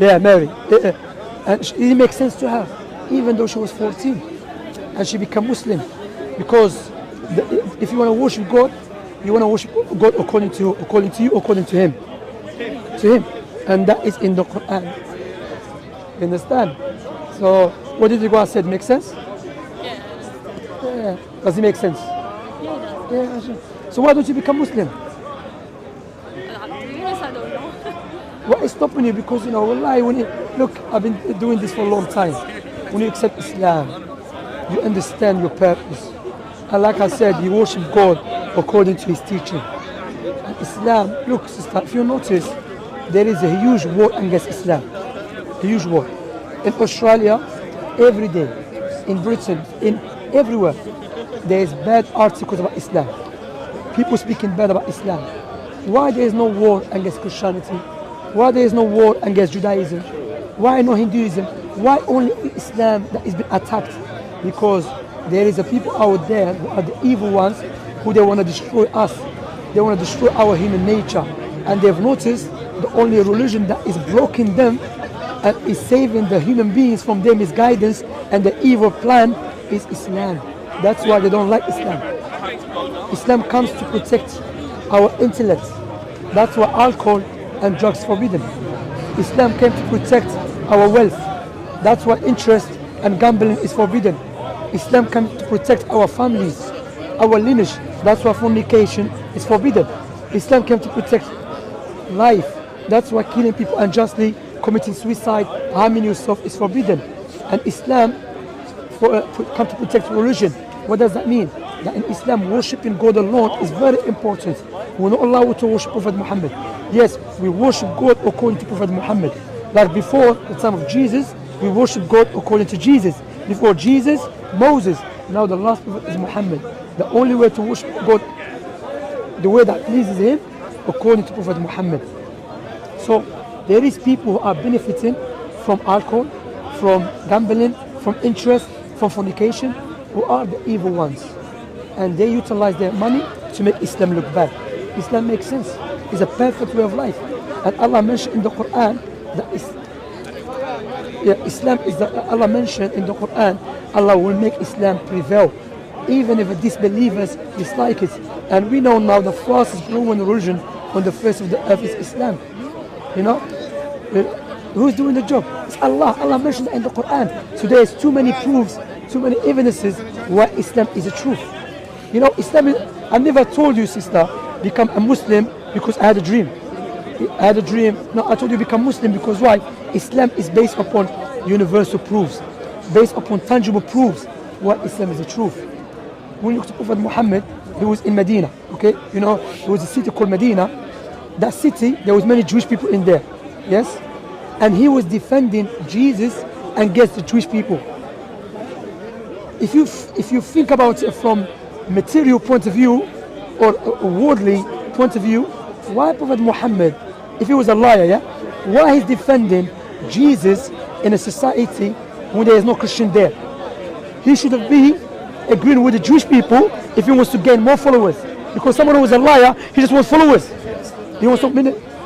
Yeah, Mary. And it makes sense to her, even though she was 14, and she became Muslim, because if you want to worship God, you want to worship God according to you, according to Him, and that is in the Quran. You understand? So, what did you go and said? Make sense? Yeah. Does it make sense? Yeah. Sure. So why don't you become Muslim? To be honest, I don't know. What is stopping you? Because wallahi, look, I've been doing this for a long time. When you accept Islam, you understand your purpose. And like I said, you worship God according to His teaching. And Islam, look, sister, if you notice, there is a huge war against Islam. A huge war. In Australia, every day. In Britain, in everywhere, there is bad articles about Islam. People speaking bad about Islam. Why there is no war against Christianity? Why there is no war against Judaism? Why no Hinduism? Why only Islam that is being attacked? Because there is a people out there who are the evil ones, who they want to destroy us. They want to destroy our human nature. And they've noticed the only religion that is blocking them and is saving the human beings from their misguidance and the evil plan is Islam. That's why they don't like Islam. Islam comes to protect our intellect. That's why alcohol and drugs forbidden. Islam came to protect our wealth. That's why interest and gambling is forbidden. Islam came to protect our families, our lineage. That's why fornication is forbidden. Islam came to protect life. That's why killing people unjustly, committing suicide, harming yourself is forbidden. And Islam come to protect religion. What does that mean? That in Islam, worshipping God alone is very important. We're not allowed to worship Prophet Muhammad. Yes, we worship God according to Prophet Muhammad. Like before the time of Jesus, we worship God according to Jesus. Before Jesus, Moses. Now the last prophet is Muhammad. The only way to worship God, the way that pleases Him, according to Prophet Muhammad. So there is people who are benefiting from alcohol, from gambling, from interest, from fornication, who are the evil ones. And they utilize their money to make Islam look bad. Islam makes sense. It's a perfect way of life. And Allah mentioned in the Quran that Islam is Allah mentioned in the Quran, Allah will make Islam prevail, even if the disbelievers dislike it. And we know now the fastest growing religion on the face of the earth is Islam. Who's doing the job? It's Allah. Allah mentioned it in the Quran. So there is too many proofs, too many evidences why Islam is the truth. Islam is, I never told you, sister, become a Muslim because I had a dream. I had a dream. No, I told you become Muslim because why? Islam is based upon universal proofs, based upon tangible proofs why Islam is the truth. When you look to Prophet Muhammad, he was in Medina, okay? There was a city called Medina. That city, there was many Jewish people in there, yes? And he was defending Jesus against the Jewish people. If you think about it from material point of view or a worldly point of view, why Prophet Muhammad, if he was a liar, why he's defending Jesus in a society when there is no Christian there? He should have been agreeing with the Jewish people if he wants to gain more followers. Because someone who is a liar, he just wants followers. He wants to,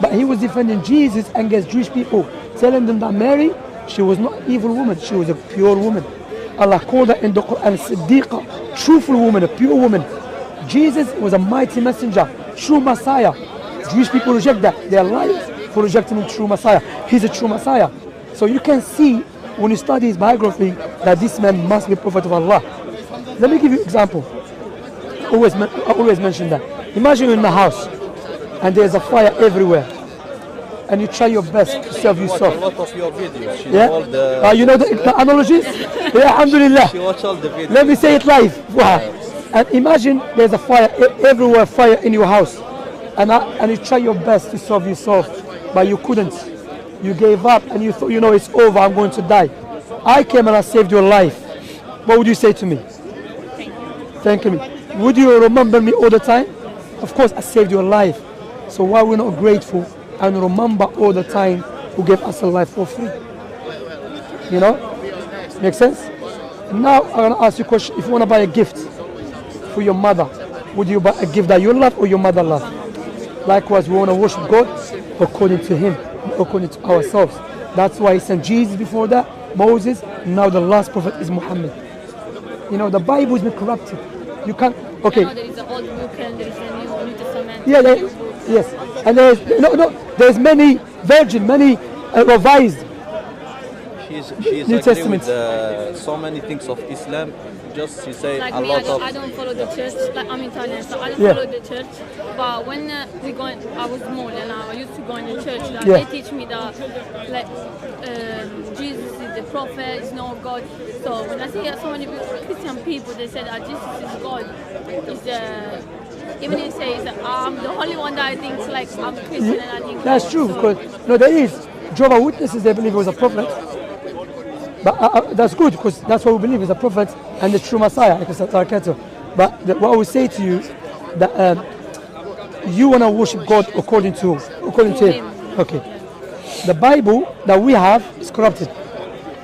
but he was defending Jesus against Jewish people, telling them that Mary, she was not an evil woman, she was a pure woman. Allah called her in the Quran Siddiqa, truthful woman, a pure woman. Jesus was a mighty messenger, true Messiah. Jewish people reject that. They are liars for rejecting the true Messiah. He's a true Messiah. So you can see when you study his biography that this man must be a prophet of Allah. Let me give you an example. I always mention that. Imagine you're in a house and there's a fire everywhere, and you try your best to serve yourself. She watch a lot of your videos. She Yeah? know all the... You know the analogies? Yeah, alhamdulillah. She watch all the videos. Let me say it live. Wow. And imagine there's a fire, everywhere fire in your house. And you try your best to serve yourself, but you couldn't. You gave up and you thought, it's over, I'm going to die. I came and I saved your life. What would you say to me? Thank you. Would you remember me all the time? Of course, I saved your life. So why are we not grateful and remember all the time who gave us a life for free? Make sense? Now I'm going to ask you a question. If you want to buy a gift for your mother, would you buy a gift that you love or your mother love? Likewise, we want to worship God according to Him, according to ourselves. That's why he sent Jesus before that, Moses. Now the last prophet is Muhammad. You know, the Bible has been corrupted. You can't. Okay. You know, there is the old book and there is the New Testament. Yeah. Yes. And there's many virgin, many revised. She's New agree Testament. with so many things of Islam. Just she say Like a me, lot I of. don't follow the church. Like I'm Italian, so I don't Yeah. follow the church. But when I was small and I used to go in the church. Like, Yeah. they teach me that like Jesus is the prophet, is not God. So when I see so many Christian people, they say that Jesus is God. Is even if they say I'm the only one that I think like I'm Christian and I think That's God. true, So, because no, there is Jehovah's Witnesses. They believe he was a prophet, but that's good because that's what we believe is a prophet and the true Messiah. But what I would say to you that you wanna worship God according to him. Okay, the Bible that we have is corrupted.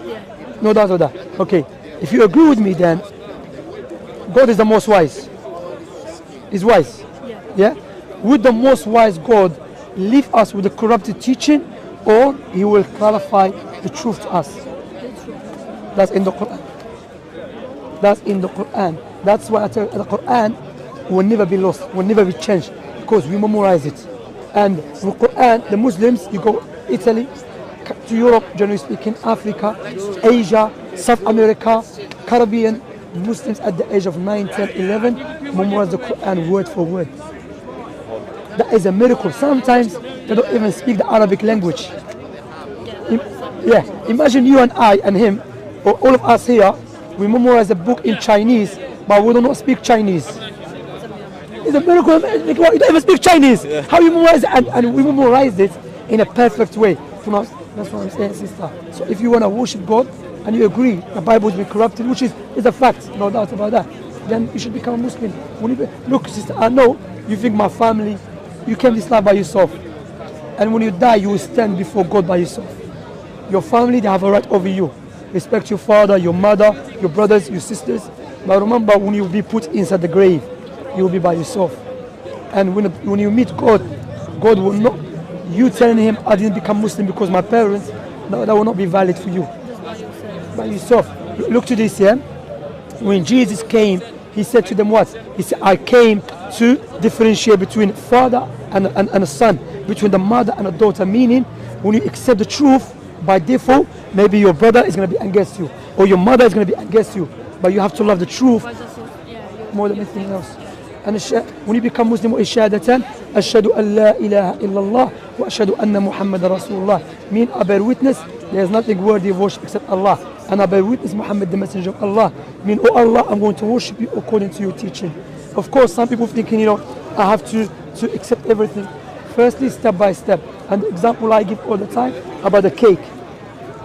yeah. No doubt of that. Okay, if you agree with me, then God is the most wise. He's wise. Yeah. Yeah? Would the most wise God leave us with the corrupted teaching, or he will clarify the truth to us? That's true. That's in the Quran. That's in the Quran. That's why I tell you, the Quran will never be lost, will never be changed, because we memorize it. And the Quran, the Muslims, you go Italy, to Europe, generally speaking, Africa, Asia, South America, Caribbean, Muslims at the age of 9, 10, 11 memorize the Quran word for word. That is a miracle. Sometimes they don't even speak the Arabic language. Yeah, imagine you and I and him, or all of us here, we memorize a book in Chinese, but we do not speak Chinese. It's a miracle. You don't even speak Chinese. How you memorize it? And we memorize it in a perfect way. You know, that's what I'm saying, sister. So if you want to worship God and you agree the Bible has been corrupted, which is a fact, no doubt about that, then you should become a Muslim. Look, sister, I know you think my family, you came this life by yourself. And when you die, you will stand before God by yourself. Your family, they have a right over you. Respect your father, your mother, your brothers, your sisters. But remember, when you will be put inside the grave, you will be by yourself. And when you meet God, God will not, you telling him, I didn't become Muslim because my parents, no, that will not be valid for you. By yourself. Look to this, yeah? When Jesus came, he said to them what? He said, I came to differentiate between father and a son, between the mother and a daughter. Meaning, when you accept the truth, by default, maybe your brother is going to be against you, or your mother is going to be against you. But you have to love the truth more than anything else. And when you become Muslim, shahadatan, ashhadu an la ilaha illallah wa ashhadu anna Muhammad Rasulullah. Mean I bear witness there is nothing worthy of worship except Allah, and I bear witness Muhammad the messenger of Allah. Mean, oh Allah, I'm going to worship you according to your teaching. Of course, some people thinking, I have to accept everything. Firstly, step by step. And the example I give all the time about the cake.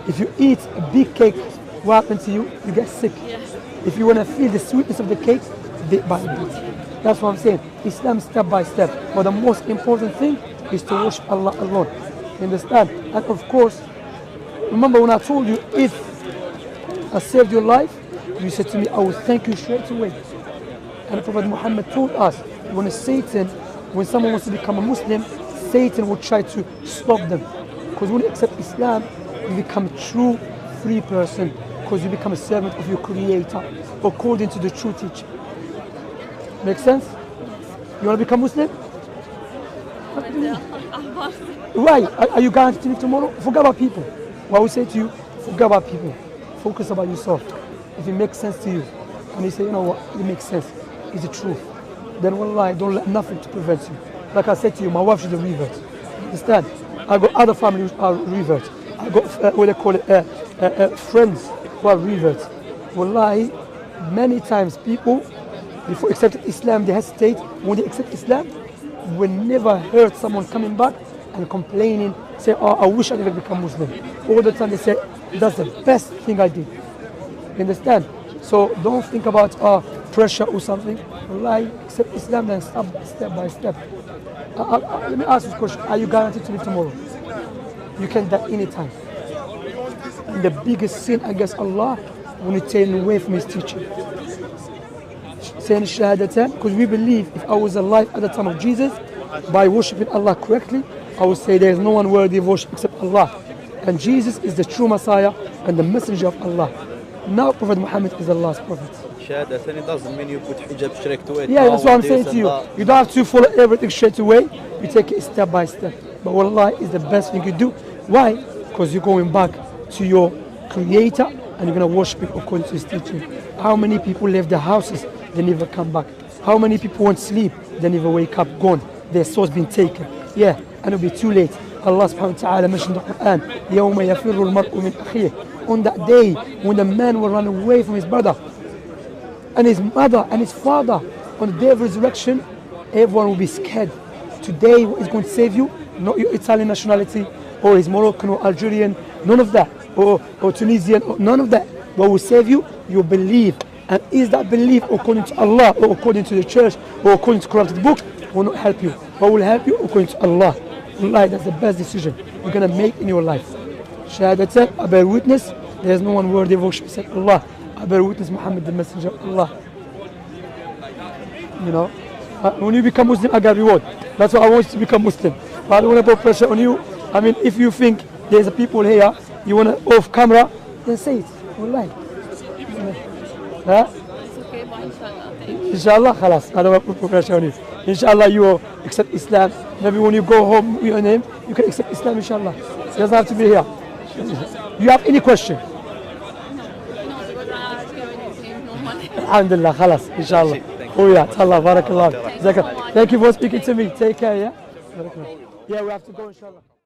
If you eat a big cake, what happens to you? You get sick. Yes. If you want to feel the sweetness of the cake, bit by bit. That's what I'm saying. Islam step by step. But the most important thing is to worship Allah alone. You understand? And of course, remember when I told you, if I saved your life, you said to me, I will thank you straight away. And Prophet Muhammad told us, when someone wants to become a Muslim, Satan will try to stop them. Because when you accept Islam, you become a true free person. Because you become a servant of your Creator, according to the true teaching. Make sense? You want to become Muslim? Why? Are you guaranteed to live tomorrow? Forget about people. What I would say to you, forget about people. Focus about yourself. If it makes sense to you, and you say, you know what, it makes sense, it's the truth, then wallahi, don't let nothing to prevent you. Like I said to you, my wife is a revert. Understand? I got other families who are revert. I got what they call it, friends who are reverts. Wallahi, many times people, before accepting Islam, they hesitate. When they accept Islam, we never heard someone coming back and complaining, say, oh, I wish I never become Muslim. All the time they say, that's the best thing I did. You understand? So don't think about pressure or something. Wallahi, accept Islam, then step by step. Let me ask you a question. Are you guaranteed to live tomorrow? You can die anytime. And the biggest sin against Allah when you turn away from His teaching. Saying Shahadatan, because we believe if I was alive at the time of Jesus, by worshipping Allah correctly, I would say there is no one worthy of worship except Allah. And Jesus is the true Messiah and the messenger of Allah. Now Prophet Muhammad is Allah's prophet. شهادة doesn't mean you put hijab straight away. Yeah, that's what I'm saying to you. You don't have to follow everything straight away. You take it step by step. But wallah is the best thing you do. Why? Because you're going back to your creator and you're going to worship him according to his teaching. How many people leave their houses, they never come back? How many people won't sleep, they never wake up, gone? Their soul's been taken. Yeah, and it'll be too late. Allah subhanahu wa ta'ala mentioned in the Quran, يَوْمَ يَفِرُّ الْمَرْءُ مِنْ أَخِيهِ. On that day, when the man will run away from his brother, and his mother and his father, on the day of resurrection, everyone will be scared. Today, what is going to save you? Not your Italian nationality, or his Moroccan or Algerian, none of that, or Tunisian, or none of that. What will save you? Your belief. And is that belief according to Allah, or according to the church, or according to corrupted book? Will not help you. What will help you? According to Allah. Allah, that's the best decision you're going to make in your life. Shahadatan, I bear witness, there is no one worthy of worship except Allah. I bear witness Muhammad, the messenger of Allah. You know, when you become Muslim, I got reward. That's why I want you to become Muslim. But I don't want to put pressure on you. I mean, if you think there's a people here, you want to off camera, then say it. Wallahi. Huh? It's okay, but inshallah. Inshallah, khalas. I don't want to put pressure on you. Inshallah, you will accept Islam. Maybe when you go home with your name, you can accept Islam, inshallah. It doesn't have to be here. You have any question? No, because I ask you anything, no money. Alhamdulillah, khalas, inshallah. Oh yeah, Allah, barakallah. Thank you for speaking to me. Take care, yeah? Barakallah. Yeah, we have to go, inshallah.